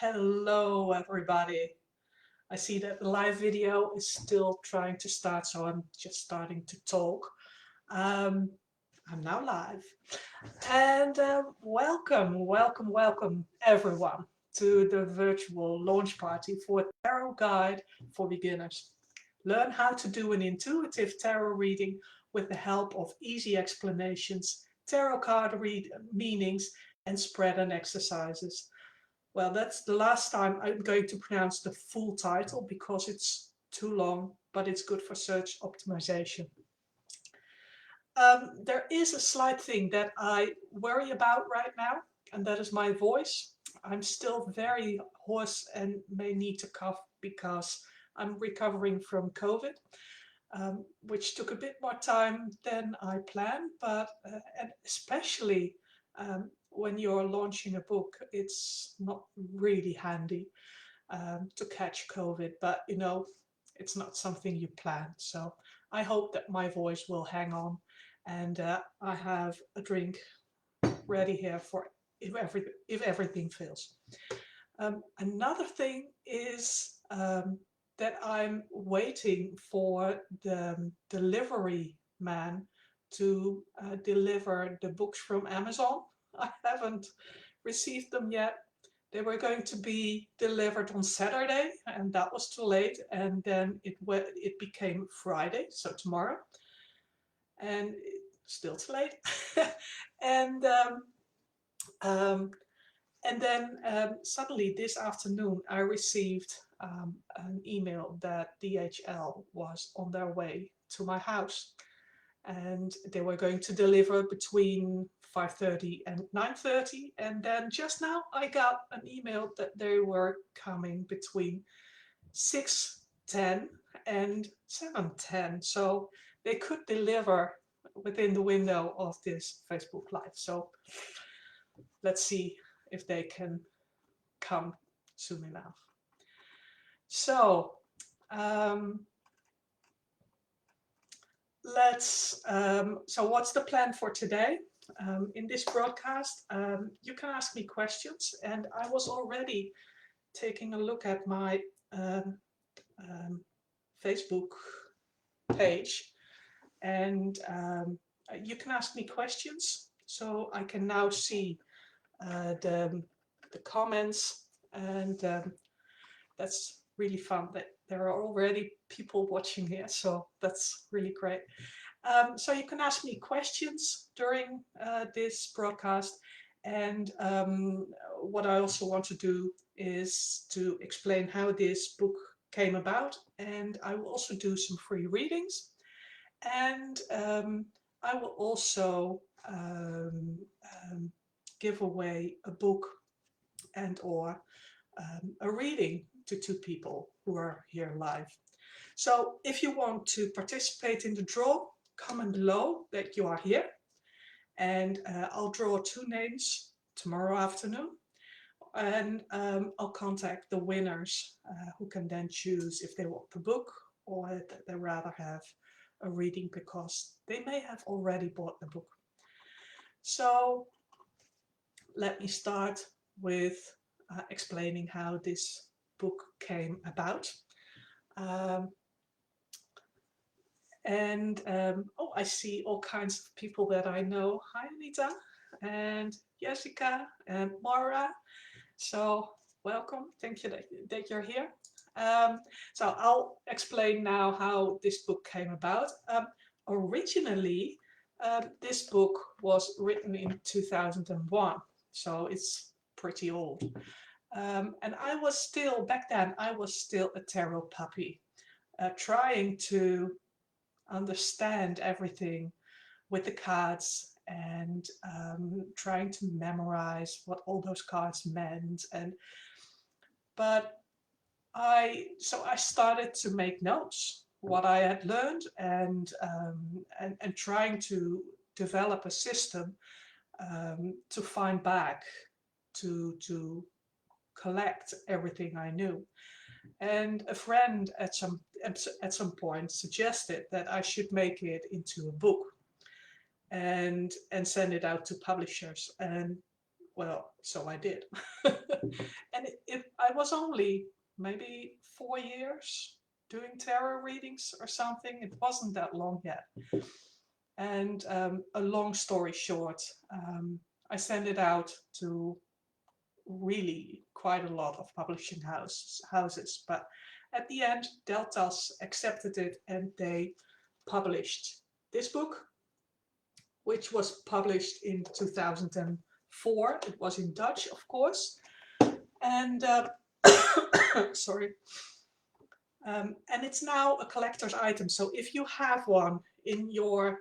Hello, everybody. I see that the live video is still trying to start, so I'm just starting to talk. Um, I'm now live. And welcome, everyone, to the virtual launch party for Tarot Guide for Beginners. Learn how to do an intuitive tarot reading with the help of easy explanations, tarot card meanings, and spread and exercises. Well, that's the last time I'm going to pronounce the full title because it's too long, but it's good for search optimization. There is a slight thing that I worry about right now, and that is my voice. I'm still very hoarse and may need to cough because I'm recovering from COVID, which took a bit more time than I planned, but and especially when you're launching a book, it's not really handy to catch COVID, but it's not something you plan. So I hope that my voice will hang on, and I have a drink ready here for if everything fails. Another thing is that I'm waiting for the delivery man to deliver the books from Amazon. I haven't received them yet. They were going to be delivered on Saturday, and that was too late. And then it became Friday, so tomorrow, and still too late. and um, and then suddenly this afternoon, I received an email that DHL was on their way to my house, and they were going to deliver between 5:30 and 9:30. And then just now I got an email that they were coming between 6:10 and 7:10. So they could deliver within the window of this Facebook Live. So let's see if they can come soon enough. So um, so what's the plan for today? In this broadcast, you can ask me questions, and I was already taking a look at my um, um, Facebook page, and you can ask me questions. So I can now see the comments, and that's really fun that there are already people watching here, so that's really great. So you can ask me questions during this broadcast, and what I also want to do is to explain how this book came about, and I will also do some free readings, and I will also give away a book and or a reading to two people who are here live. So if you want to participate in the draw, comment below that you are here, and I'll draw two names tomorrow afternoon, and I'll contact the winners who can then choose if they want the book or that they rather have a reading because they may have already bought the book. So let me start with explaining how this book came about. Oh, I see all kinds of people that I know. Hi, Anita, and Jessica, and Mara. So welcome. Thank you that you're here. So I'll explain now how this book came about. Originally, this book was written in 2001, so it's pretty old. And I was still, back then, I was still a tarot puppy, trying to understand everything with the cards, and trying to memorize what all those cards meant. But I started to make notes what I had learned, and trying to develop a system to find back, to collect everything I knew. And a friend at some point suggested that I should make it into a book and send it out to publishers. And well, so I did. And I was only maybe 4 years doing tarot readings or something. It wasn't that long yet. And a long story short, I sent it out to really quite a lot of publishing houses. But at the end, Deltas accepted it and they published this book, which was published in 2004. It was in Dutch, of course. And sorry. And it's now a collector's item. So if you have one in your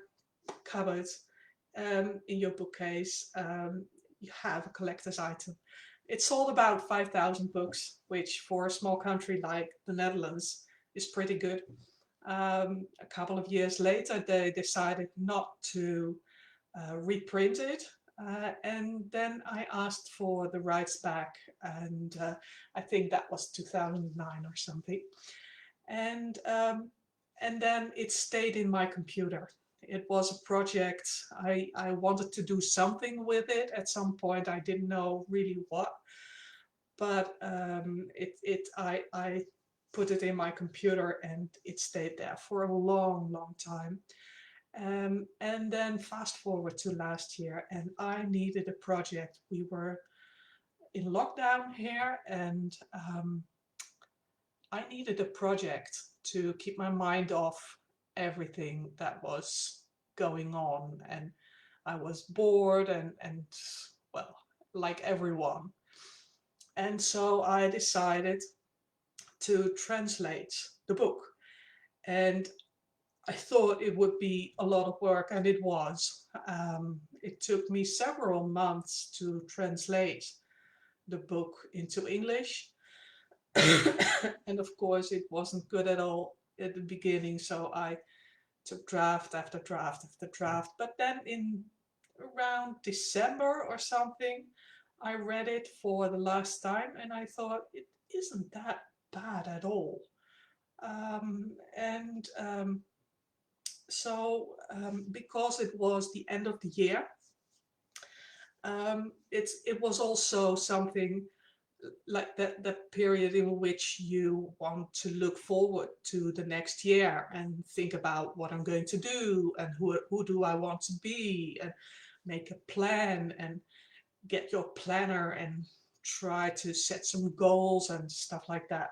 cupboard, in your bookcase, you have a collector's item. It sold about 5,000 books, which for a small country like the Netherlands is pretty good. A couple of years later, they decided not to reprint it. And then I asked for the rights back, and I think that was 2009 or something. And then it stayed in my computer. It was a project. I wanted to do something with it at some point. I didn't know really what, but I put it in my computer and it stayed there for a long, long time. And then fast forward to last year, and I needed a project. We were in lockdown here, and I needed a project to keep my mind off everything that was going on. And I was bored and well, like everyone. And so I decided to translate the book. And I thought it would be a lot of work, and it was. It took me several months to translate the book into English. And of course, it wasn't good at all at the beginning, so I took draft after draft after draft. But then in around December or something, I read it for the last time, and I thought it isn't that bad at all. And so because it was the end of the year, it was also something like that period in which you want to look forward to the next year and think about what I'm going to do and who do I want to be, and make a plan and get your planner and try to set some goals and stuff like that.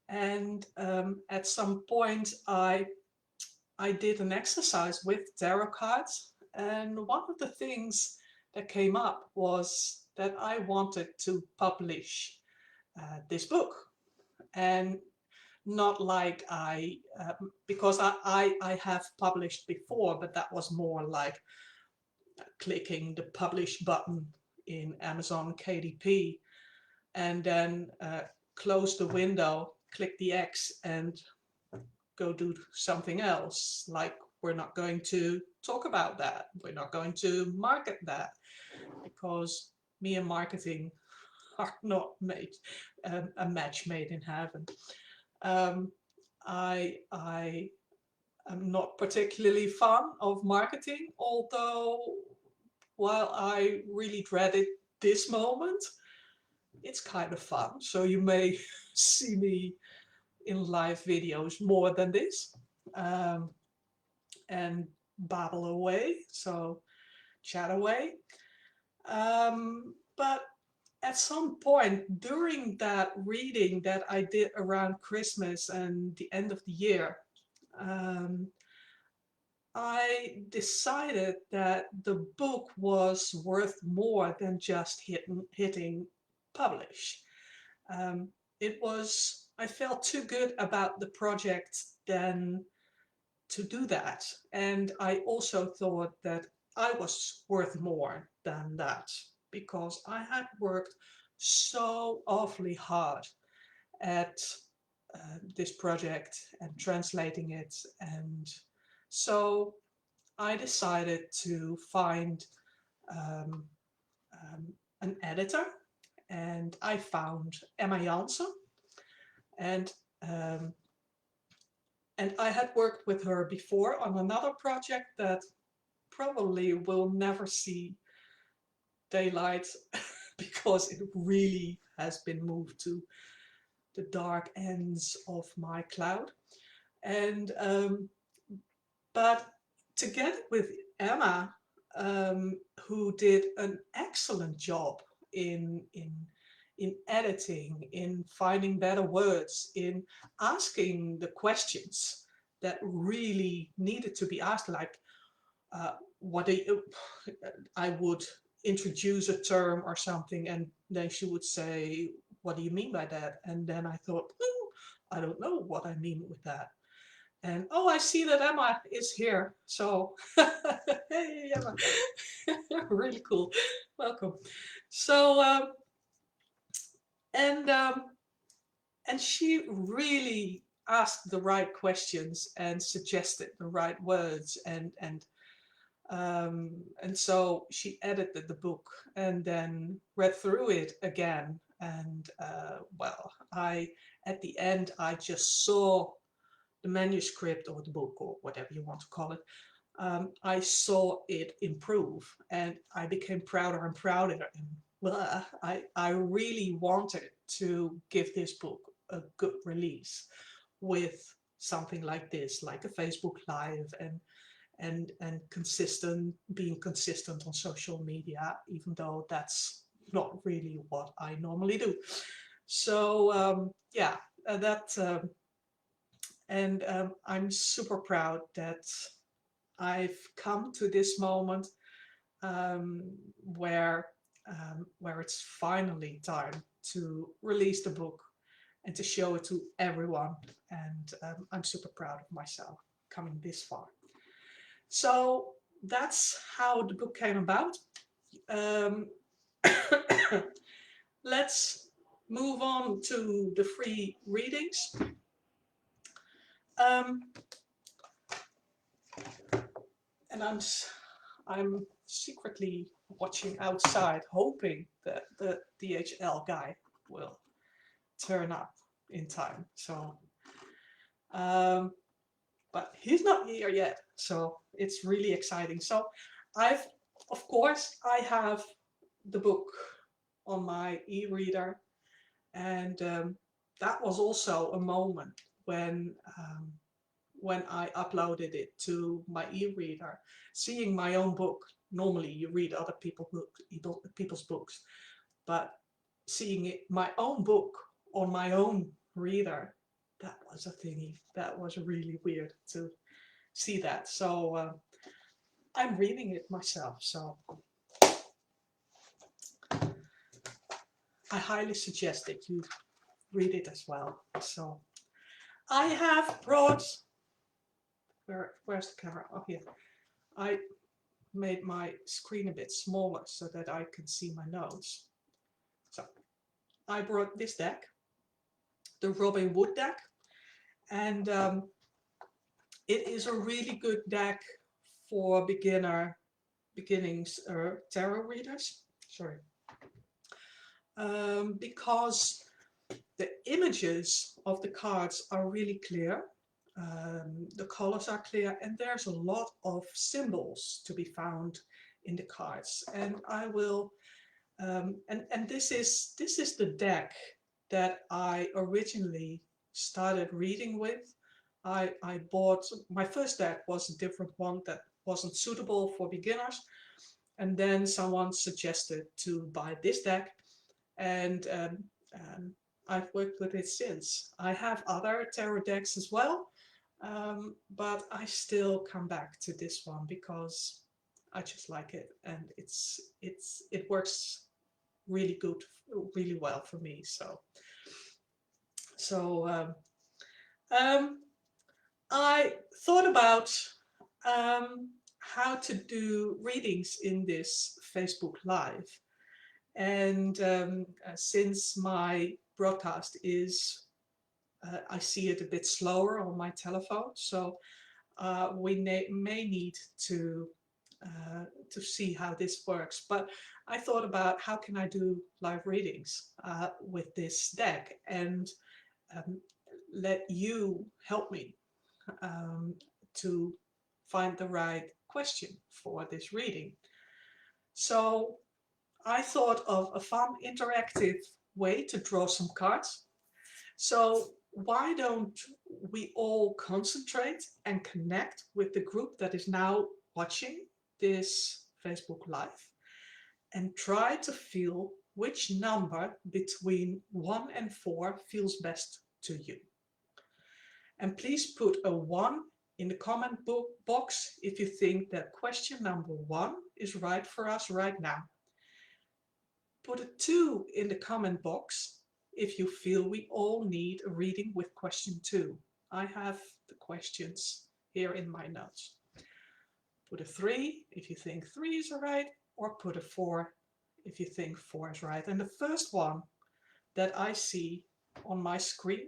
And at some point I did an exercise with tarot cards, and one of the things that came up was that I wanted to publish this book. And not like because I have published before, but that was more like clicking the publish button in Amazon KDP and then close the window, click the X and go do something else. Like, we're not going to talk about that. We're not going to market that, because me and marketing are not made a match made in heaven. I am not particularly fond of marketing, although while I really dreaded this moment, it's kind of fun. So you may see me in live videos more than this, and babble away, so chat away. But at some point during that reading that I did around Christmas and the end of the year, I decided that the book was worth more than just hitting publish. It was, I felt too good about the project then to do that. And I also thought that I was worth more than that, because I had worked so awfully hard at this project and translating it. And so I decided to find um, an editor, and I found Emma Janssen. Um, and I had worked with her before on another project that probably will never see daylight because it really has been moved to the dark ends of my cloud. And but together with Emma, who did an excellent job in editing, in finding better words, in asking the questions that really needed to be asked, like what do you, I would introduce a term or something, and then she would say, "What do you mean by that?" And then I thought, I don't know what I mean with that. And oh, I see that Emma is here. So, hey, Emma, really cool. Welcome. So, and um, and she really asked the right questions and suggested the right words, and so she edited the book and then read through it again. And well, I at the end I just saw the manuscript or the book or whatever you want to call it. I saw it improve, and I became prouder and prouder. And well, I really wanted to give this book a good release with something like this, like a Facebook Live, and being consistent on social media, even though that's not really what I normally do. So yeah, that and I'm super proud that I've come to this moment um, where where it's finally time to release the book and to show it to everyone. And I'm super proud of myself coming this far. So that's how the book came about. Um, let's move on to the free readings. Um, and I'm secretly watching outside, hoping that the DHL guy will turn up in time. So, but he's not here yet, so it's really exciting. So, of course, I have the book on my e-reader, and that was also a moment when I uploaded it to my e-reader, seeing my own book. Normally, you read other people's books, but seeing it, my own book on my own reader, that was a thingy. That was really weird to see that. So I'm reading it myself. So I highly suggest that you read it as well. So I have brought, where's the camera? Oh, here. I made my screen a bit smaller so that I can see my notes. So I brought this deck, the Robin Wood deck, and it is a really good deck for beginnings tarot readers. Sorry, because the images of the cards are really clear. The colors are clear, and there's a lot of symbols to be found in the cards. And I will, and this is the deck that I originally started reading with. I bought, my first deck was a different one that wasn't suitable for beginners, and then someone suggested to buy this deck, and I've worked with it since. I have other tarot decks as well, but I still come back to this one because I just like it, and it works really good, really well for me. So I thought about how to do readings in this Facebook Live. And since my broadcast is, I see it a bit slower on my telephone, so we may need to see how this works. But I thought about how can I do live readings with this deck, and um, let you help me to find the right question for this reading. So I thought of a fun interactive way to draw some cards. So why don't we all concentrate and connect with the group that is now watching this Facebook Live and try to feel which number between 1 and 4 feels best to you. And please put a 1 in the comment box if you think that question number 1 is right for us right now. Put a 2 in the comment box if you feel we all need a reading with question 2. I have the questions here in my notes. Put a 3 if you think 3 is right, or put a 4 if you think 4 is right. And the first one that I see on my screen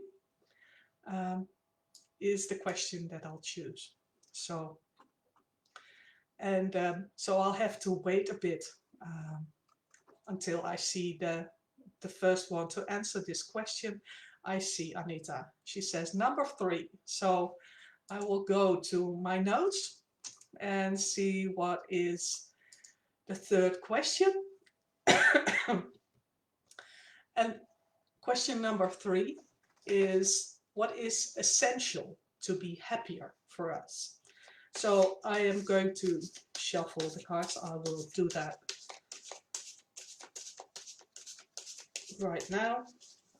is the question that I'll choose. So I'll have to wait a bit until I see the first one to answer this question. I see Anita. She says number 3. So I will go to my notes and see what is the third question. And question number 3 is, what is essential to be happier for us? So I am going to shuffle the cards. I will do that right now.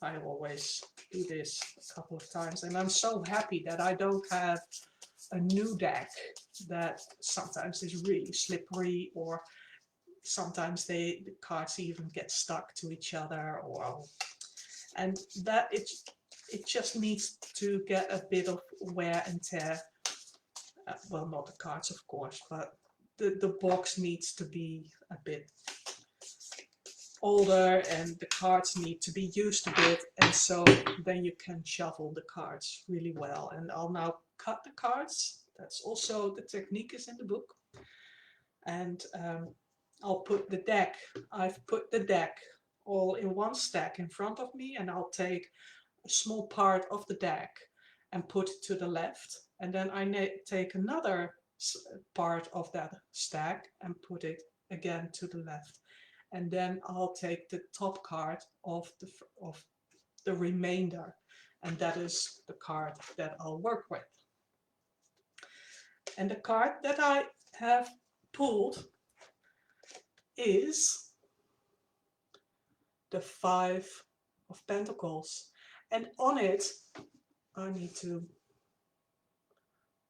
I always do this a couple of times, and I'm so happy that I don't have a new deck that sometimes is really slippery, or sometimes the cards even get stuck to each other, and that it just needs to get a bit of wear and tear. Well, not the cards, of course, but the box needs to be a bit older and the cards need to be used a bit, and so then you can shuffle the cards really well. And I'll now cut the cards. That's also the technique is in the book. And I'll put the deck, I've put the deck all in one stack in front of me, and I'll take a small part of the deck and put it to the left, and then I take another part of that stack and put it again to the left, and then I'll take the top card of the remainder, and that is the card that I'll work with. And the card that I have pulled is the 5 of Pentacles, and on it I need to,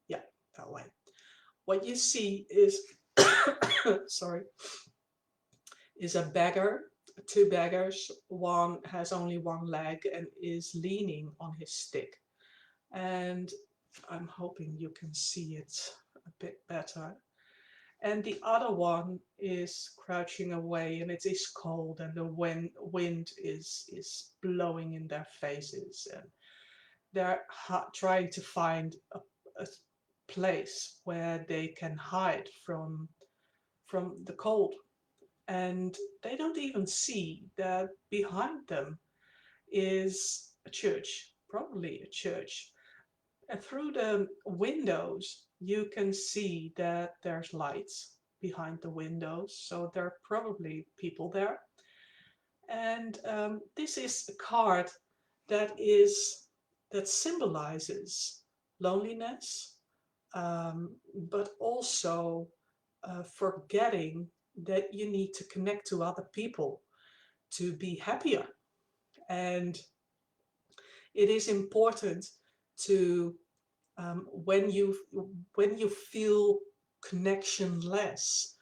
yeah, that way. What you see is sorry, is a beggar, 2 beggars. One has only one leg and is leaning on his stick, and I'm hoping you can see it a bit better. And the other one is crouching away, and it is cold, and the wind is blowing in their faces, and they're trying to find a place where they can hide from the cold. And they don't even see that behind them is a church, probably a church. And through the windows, you can see that there's lights behind the windows, so there are probably people there. And this is a card that symbolizes loneliness, but also forgetting that you need to connect to other people to be happier. And it is important to when you feel connectionless,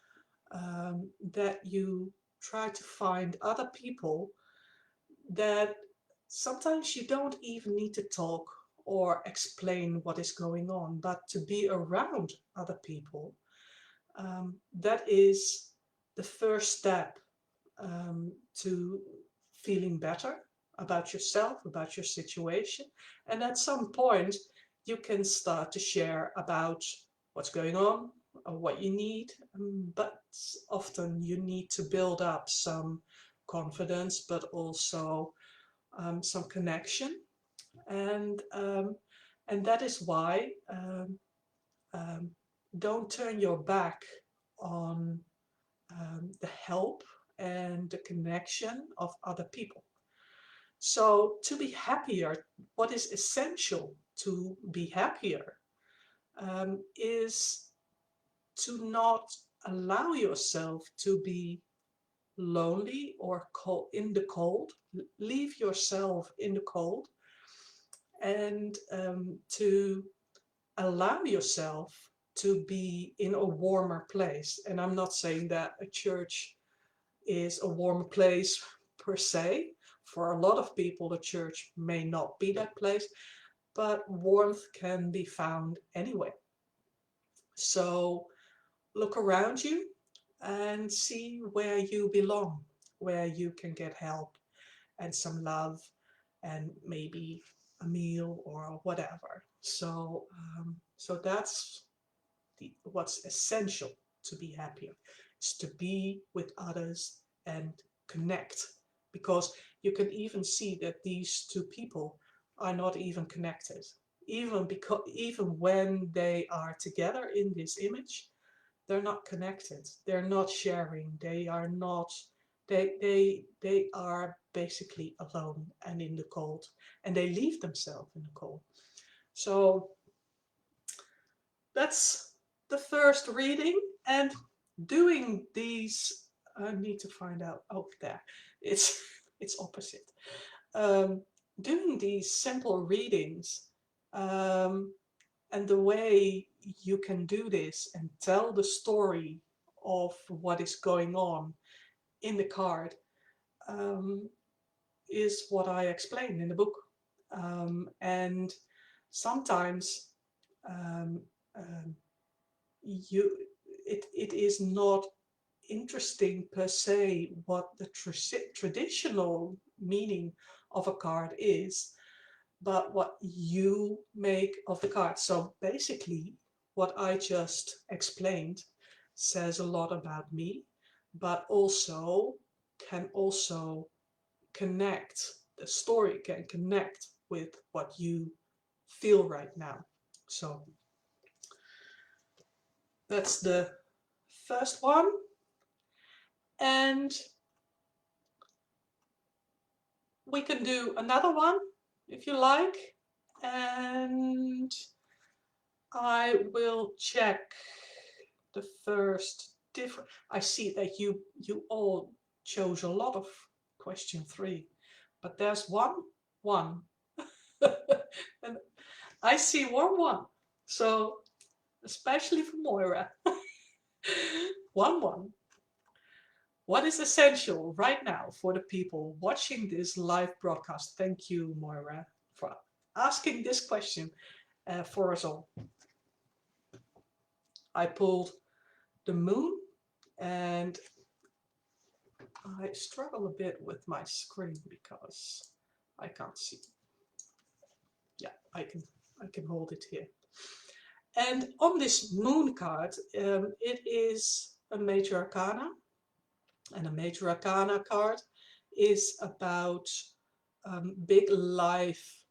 that you try to find other people that sometimes you don't even need to talk or explain what is going on, but to be around other people. That is the first step to feeling better about yourself, about your situation. And at some point, you can start to share about what's going on or what you need. But often you need to build up some confidence, but also some connection. And that is why don't turn your back on the help and the connection of other people. So to be happier, what is essential to be happier is to not allow yourself to be lonely or cold, in the cold. Leave yourself in the cold, and to allow yourself to be in a warmer place. And I'm not saying that a church is a warmer place per se. For a lot of people, the church may not be that place, but warmth can be found anywhere. So look around you and see where you belong, where you can get help and some love and maybe a meal or whatever. So that's what's essential to be happier, is to be with others and connect. Because you can even see that these two people are not even connected. Even when they are together in this image, they're not connected. They're not sharing. They are not. They are basically alone and in the cold, and they leave themselves in the cold. So that's the first reading. And doing these, I need to find out, oh there, it's it's opposite. um, Doing these simple readings, um, and the way you can do this and tell the story of what is going on in the card, um, is what I explain in the book. And sometimes um, um, you it is not interesting per se what the traditional meaning of a card is, but what you make of the card. So basically, what I just explained says a lot about me, but also can also connect, the story can connect with what you feel right now. So that's the first one. And we can do another one if you like. And I will check the first different. I see that you all chose a lot of question 3, but there's one. And I see 1-1. So especially for Moira. 1-1. What is essential right now for the people watching this live broadcast? Thank you, Moira, for asking this question for us all. I pulled the moon, and I struggle a bit with my screen because I can't see. Yeah, I can hold it here. And on this moon card, it is a major arcana, and a major arcana card is about big life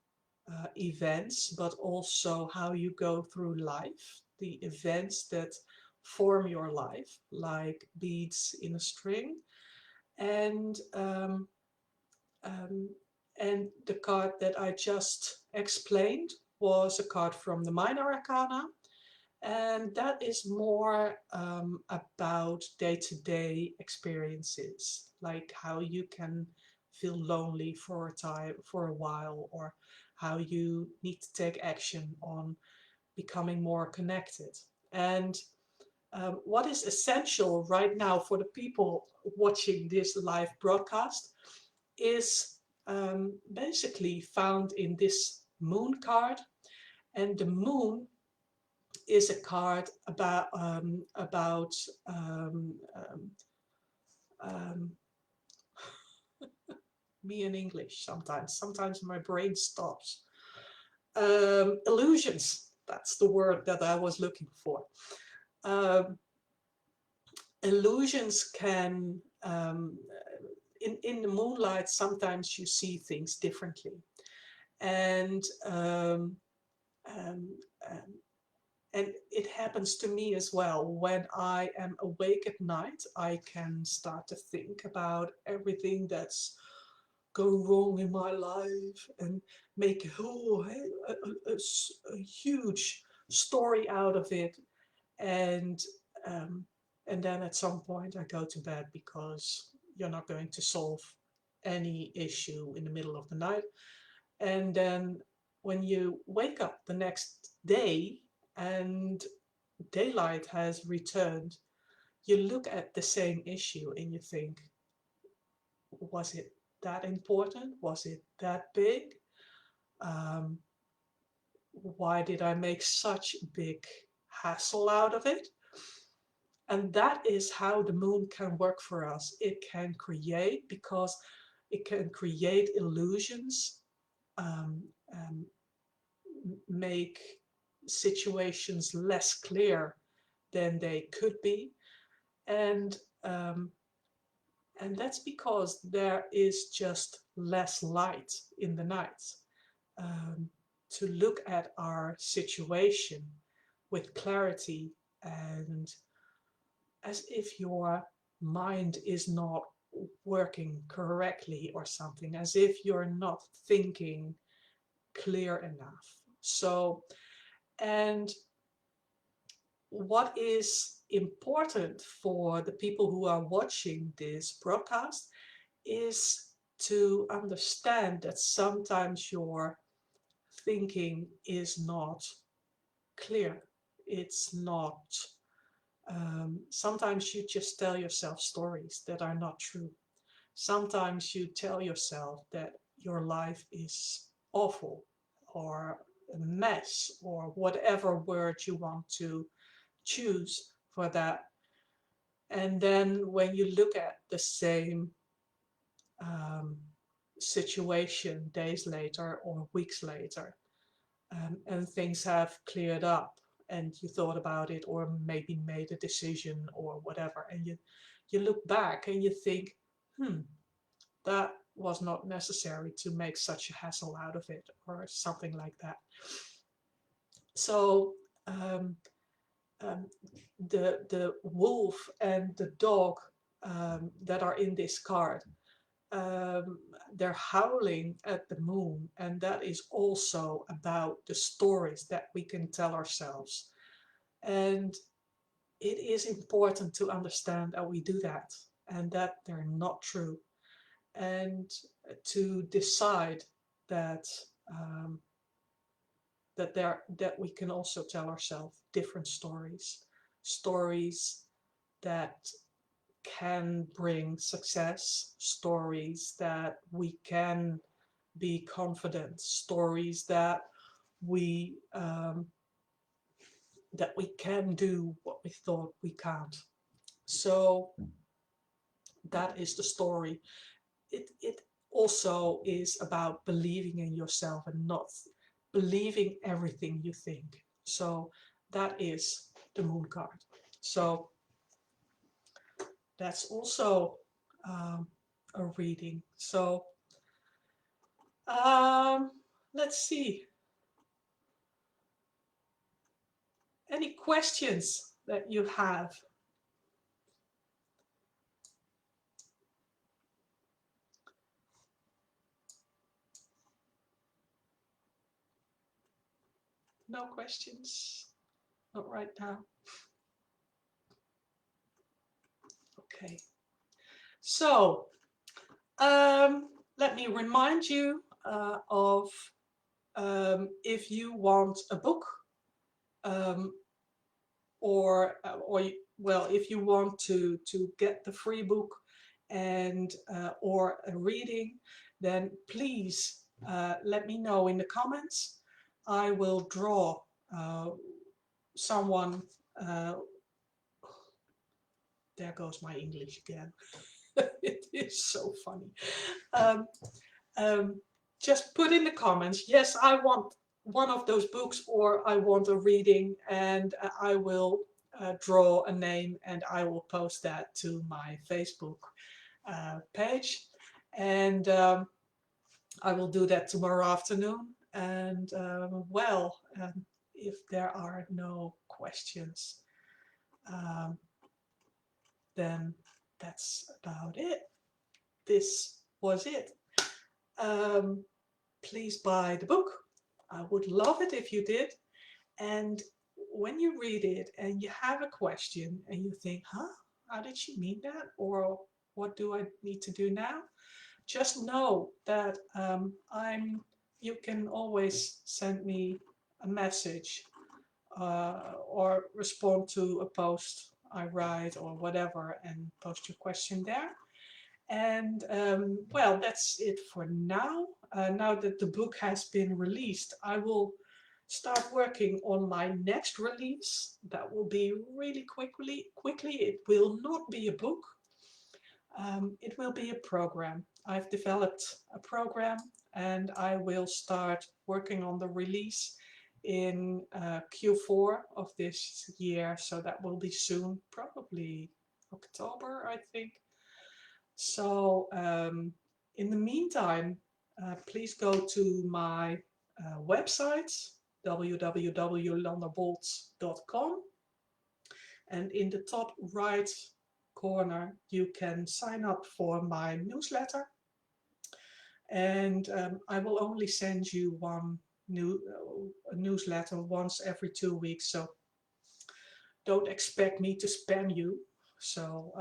events, but also how you go through life, the events that form your life, like beads in a string. And um, and the card that I just explained was a card from the minor arcana, and that is more about day-to-day experiences, like how you can feel lonely for a time, for a while, or how you need to take action on becoming more connected. And what is essential right now for the people watching this live broadcast is basically found in this moon card. And the moon is a card about um, um, um, me in English sometimes. Sometimes my brain stops. Illusions. That's the word that I was looking for. Um, Illusions can, in the moonlight, sometimes you see things differently. And um, um, And it happens to me as well. When I am awake at night, I can start to think about everything that's going wrong in my life and make a huge story out of it. And um, and then at some point I go to bed, because you're not going to solve any issue in the middle of the night. And then when you wake up the next day and daylight has returned, you look at the same issue and you think, was it that important? Was it that big? Um, why did I make such a big hassle out of it? And that is how the moon can work for us. It can create, because it can create illusions, um, um, make situations less clear than they could be. And um, and that's because there is just less light in the night, um, to look at our situation with clarity, and as if your mind is not working correctly or something, as if you're not thinking clear enough. So, and what is important for the people who are watching this broadcast is to understand that sometimes your thinking is not clear. It's not, sometimes you just tell yourself stories that are not true. Sometimes you tell yourself that your life is awful, or a mess, or whatever word you want to choose for that. And then when you look at the same um, situation days later or weeks later, and things have cleared up, and you thought about it, or maybe made a decision or whatever, and you look back and you think, that was not necessary to make such a hassle out of it, or something like that. So um, um, the wolf and the dog that are in this card, um, they're howling at the moon, and that is also about the stories that we can tell ourselves. And it is important to understand that we do that, and that they're not true, and to decide that um, that we can also tell ourselves different stories, stories that can bring success, stories that we can be confident, stories we um, that we can do what we thought we can't. So that is the story. It also is about believing in yourself and not believing everything you think. So that is the moon card. So that's also um, a reading. So um, let's see. Any questions that you have? No questions? Not right now. Okay. So let me remind you of if you want a book, um, or well, if you want to get the free book and or a reading, then please let me know in the comments. I will draw someone. Uh, there goes my English again. It is so funny. Um, um, just put in the comments, yes, I want one of those books, or I want a reading, and I will draw a name and I will post that to my Facebook page. And I will do that tomorrow afternoon. And well, if there are no questions, um, then that's about it. This was it. Um, please buy the book. I would love it if you did. And when you read it and you have a question and you think, huh, how did she mean that? Or what do I need to do now? Just know that you can always send me a message or respond to a post I write or whatever and post your question there. And well, that's it for now. Now that the book has been released, I will start working on my next release. That will be really quickly. It will not be a book. It will be a program. I've developed a program and I will start working on the release in Q4 of this year. So that will be soon, probably October, I think. So in the meantime, please go to my website, www.landerbolts.com, and in the top right corner you can sign up for my newsletter, and I will only send you one newsletter once every 2 weeks, so don't expect me to spam you. So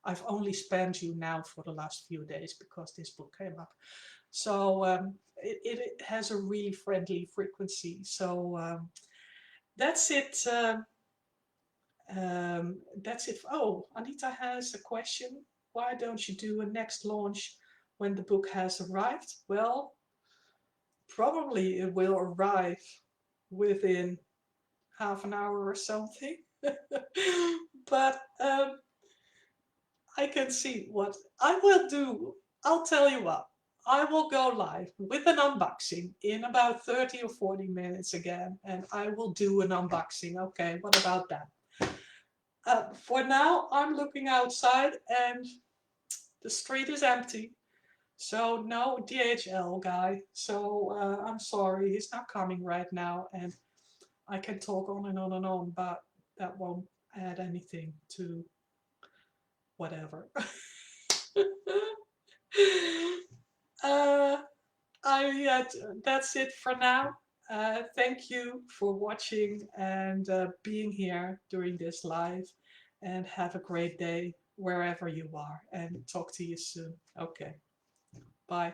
I've only spammed you now for the last few days because this book came up. So it has a really friendly frequency. So that's it. That's it. Oh, Anita has a question. Why don't you do a next launch when the book has arrived? Well, probably it will arrive within half an hour or something. But I can see what I will do. I'll tell you what. I will go live with an unboxing in about 30 or 40 minutes again, and I will do an unboxing. Okay, what about that? For now, I'm looking outside and the street is empty. So no DHL guy. So I'm sorry, he's not coming right now, and I can talk on and on and on, but that won't add anything to whatever. uh, that's it for now. Thank you for watching and being here during this live, and have a great day wherever you are, and talk to you soon. Okay, bye.